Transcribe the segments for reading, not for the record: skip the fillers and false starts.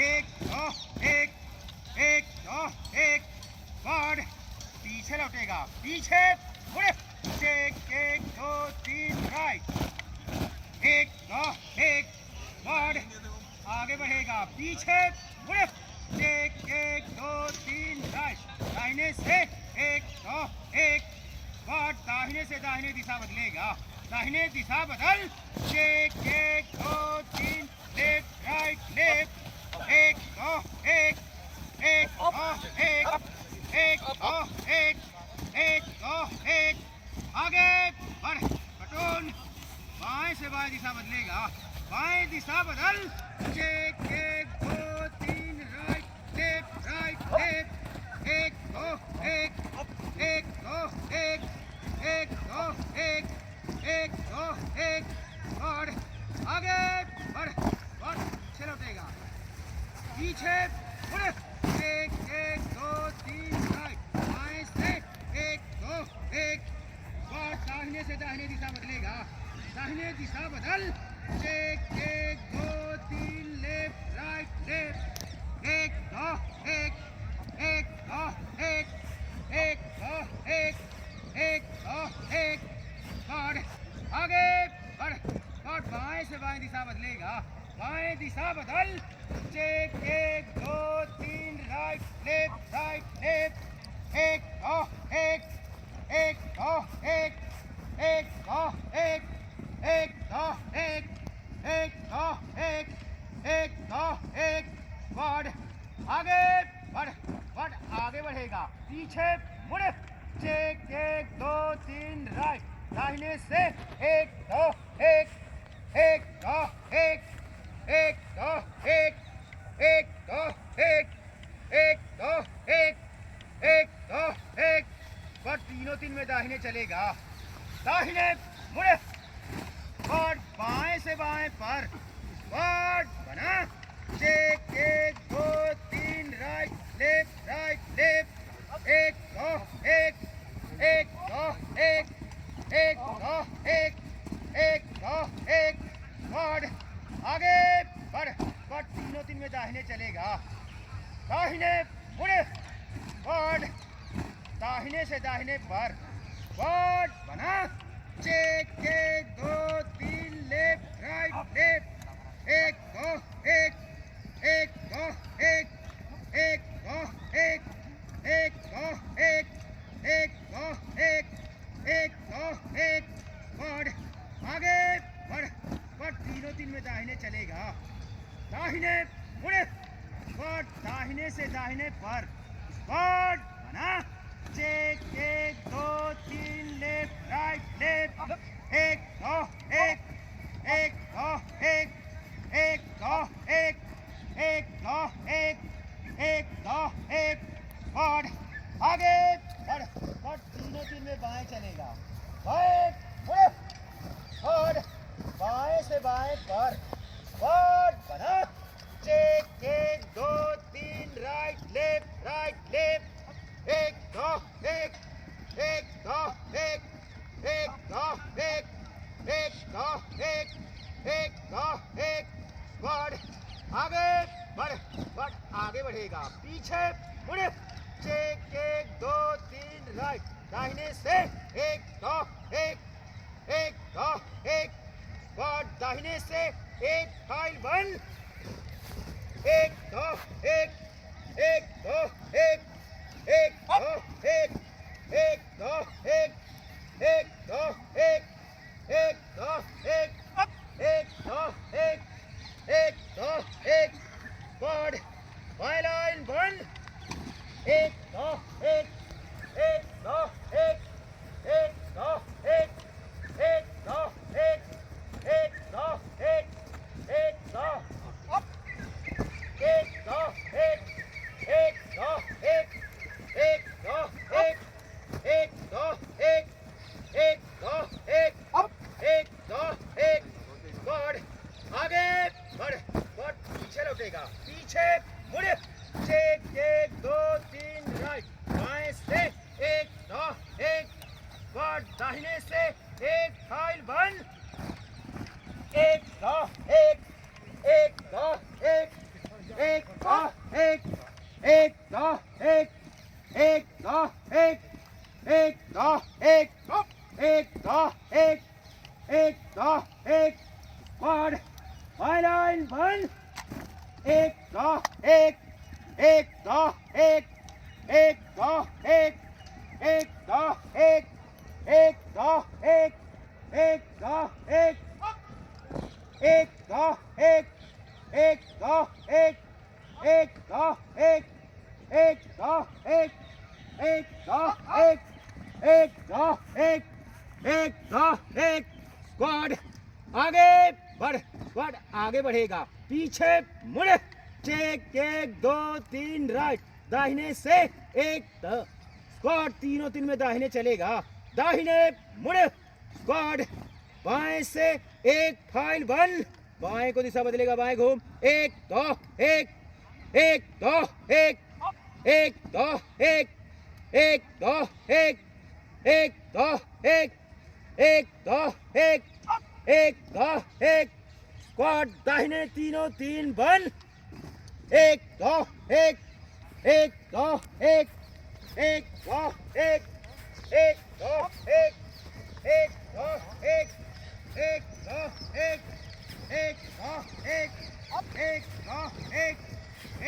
एक दो एक, एक दो एक, फॉरवर्ड, पीछे लौटेगा, पीछे मुड़े, चेक, एक दो तीन राइट, एक दो एक, फॉरवर्ड, आगे बढ़ेगा, पीछे मुड़े, चेक, एक दो तीन राइट, दाहिने से एक दो एक, फॉरवर्ड, दाहिने से दाहिने दिशा बदलेगा, दाहिने दिशा बदल, चेक, एक दो तीन, लेफ्ट राइट लेफ्ट, एक दो एक, एक दो एक, एक दो एक, एक दो एक, आगे बढ़, बटन, बाएं से बाएं दिशा बदलेगा, बाएं दिशा बदल, चेक, एक दो तीन राइट लेफ्ट राइट लेफ्ट, एक दो एक, एक दो एक, एक दो एक, एक दो एक, और आगे बढ़, और पीछे लौटेगा, पीछे मुड़, एक एक दो तीन राइट, बाएं से एक दो एक, और दाहिने से दाहिने दिशा बदलेगा, दाहिने दिशा बदल, एक एक दो तीन लेफ्ट राइट लेफ्ट, एक दो एक, एक दो एक, एक दो एक, एक दो एक, और आगे बढ़, और बाएं से बाएं दिशा बदलेगा, बाएं दिशा बदल, चेक, एक दो तीन राइट लेफ्ट लेफ्ट, एक दो एक, एक दो एक, एक दो एक, एक दो एक, एक दो एक, एक दो एक, बढ़, आगे बढ़, बढ़, आगे बढ़ेगा, पीछे मुड़, चेक, एक दो तीन राइट, दाहिने से एक दो एक, एक दो एक, एक दो एक, एक दो एक, एक दो एक, एक दो एक, और तीनों तीन में दाहिने चलेगा, दाहिने मुड़े, और बाएं से बाएं पर, और बना, चेक, एक दो तीन राइट लेफ्ट, एक दो एक, एक दो एक, एक दो एक, एक दो एक, और आगे बढ़, और तीनों तीन में दाहिने चलेगा, दाहिने मुड़े, और दाहिने से दाहिने पर, और बना, चेक, एक दो तीन लेफ्ट राइट लेफ्ट, एक दो एक, एक दो एक, एक दो एक, एक दो एक, एक दो एक, एक दो एक, और आगे बढ़, और तीनों तीन में दाहिने चलेगा, दाहिने मुड़े, और दाहिने से दाहिने पर, और बना, चेक, एक दो तीन लेफ्ट राइट लेफ्ट, एक दो एक, एक दो एक, एक दो एक, एक दो एक, एक दो एक, और आगे बढ़, और तीनों तीन में बाएं चलेगा, बाएं मुड़े, और बाएं से बाएं पर, और बना, चेक, एक दो तीन राइट लेफ्ट, एक दो एक, एक दो एक, एक दो एक, एक दो एक, एक दो एक, बढ़, आगे बढ़, बढ़, आगे बढ़ेगा, पीछे मुड़े, चेक, एक दो तीन राइट, दाहिने से एक दो एक, एक दो एक, बढ़, दाहिने से एक फाइल बन, एक दो एक, एक दो एक, एक दो एक, एक दो एक, एक दो एक, एक दो एक, एक दो एक, एक दो एक, बढ़, बाएं लाइन बंद, एक दो एक, एक दो एक, एक दो एक, एक दो एक, एक दो एक, एक दो एक दो एक, एक दो एक, एक दो एक, एक दो एक, एक दो एक, एक दो एक, बढ़, आगे बढ़, बढ़, पीछे लौटेगा, पीछे मुड़े, चेक, एक दो तीन राइट, बाएं से एक दो एक, बढ़, दाहिने से एक फाइल बंद, एक दो एक, एक दो एक, एक फाइन वन, एक दो एक, एक दो एक, एक दो एक, एक दो एक, एक दो एक, एक दो एक, एक दो एक, एक दो एक, एक दो एक, एक दो एक, एक दो एक, एक दो एक, एक दो एक। स्क्वाड आगे बढ़, स्क्वाड आगे बढ़ेगा, पीछे मुड़, चेक, एक दो तीन राइट, दाहिने से एक, स्क्वाड तीनों तीन में दाहिने चलेगा, दाहिने मुड़, स्क्वाड बाएं से एक, फाइल वन, बाएं को दिशा बदलेगा, बाएं घूम, एक दो एक, एक दो एक, एक दो एक, एक दो एक, एक दो एक, एक दो एक, एक दो एक। स्क्वाड दाहिने तीनों तीन बन, एक दो एक, एक दो एक, एक दो एक, एक दो एक, एक दो एक, एक दो एक, एक दो एक, एक दो एक,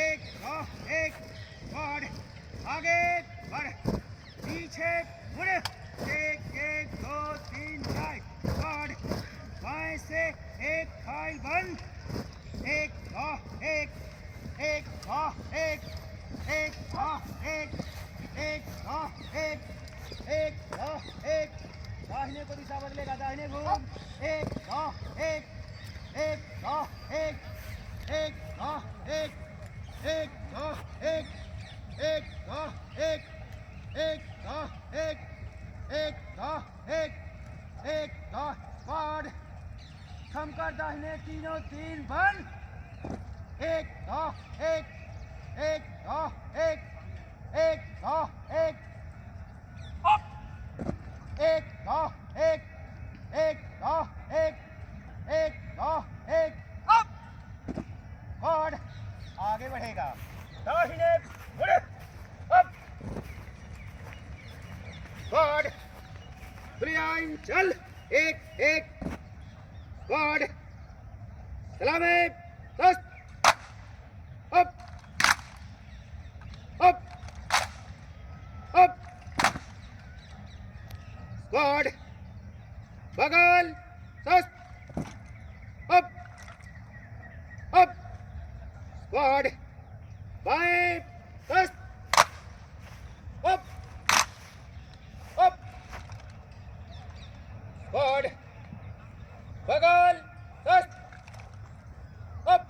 एक दो एक। स्क्वाड आगे बढ़, पीछे मुड़, एक एक दो तीन राइट, स्क्वाड बाएं से एक, फाइल वन, एक दो एक, एक दो एक, एक दो एक, एक दो एक, एक दो एक। दाहिने को दिशा बदलेगा, दाहिने घूम, एक दो एक, एक दो एक, एक दो एक, एक दो एक, एक दो एक, एक दो एक, एक दो एक, एक दो। स्क्वाड थमकर दाहिने तीनों तीन बन, एक दो एक, एक दो एक, एक दो एक, एक दो एक, एक दो एक, एक दो एक। स्क्वाड आगे बढ़ेगा, दाहिने मुड़, अप, स्क्वाड लाइन चल, एक एक, स्क्वाड सलामे दस्त, अप अप अप, स्क्वाड बगल दस्त, अप अप, स्क्वाड बाएं दस्त, अप अप, स्क्वाड बगल दस्त, अप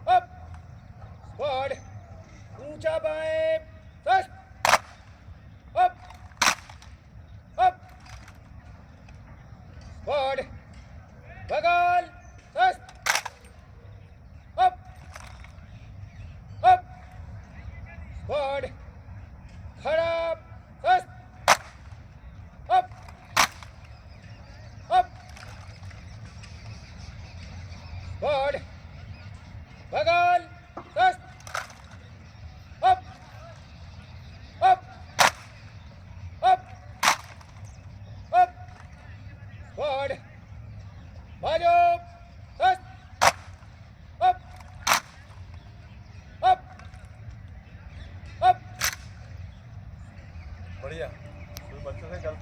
अप, स्क्वाड ऊंचा बाएं दस्त, अप अप, स्क्वाड बगल दस्त, अप अप, स्क्वाड खड़ा दस्त, अप अप, स्क्वाड बगल दस्त, up up up up, squad बाजू दस्त, अप अप अप। बढ़िया, कोई बच्चों से गलती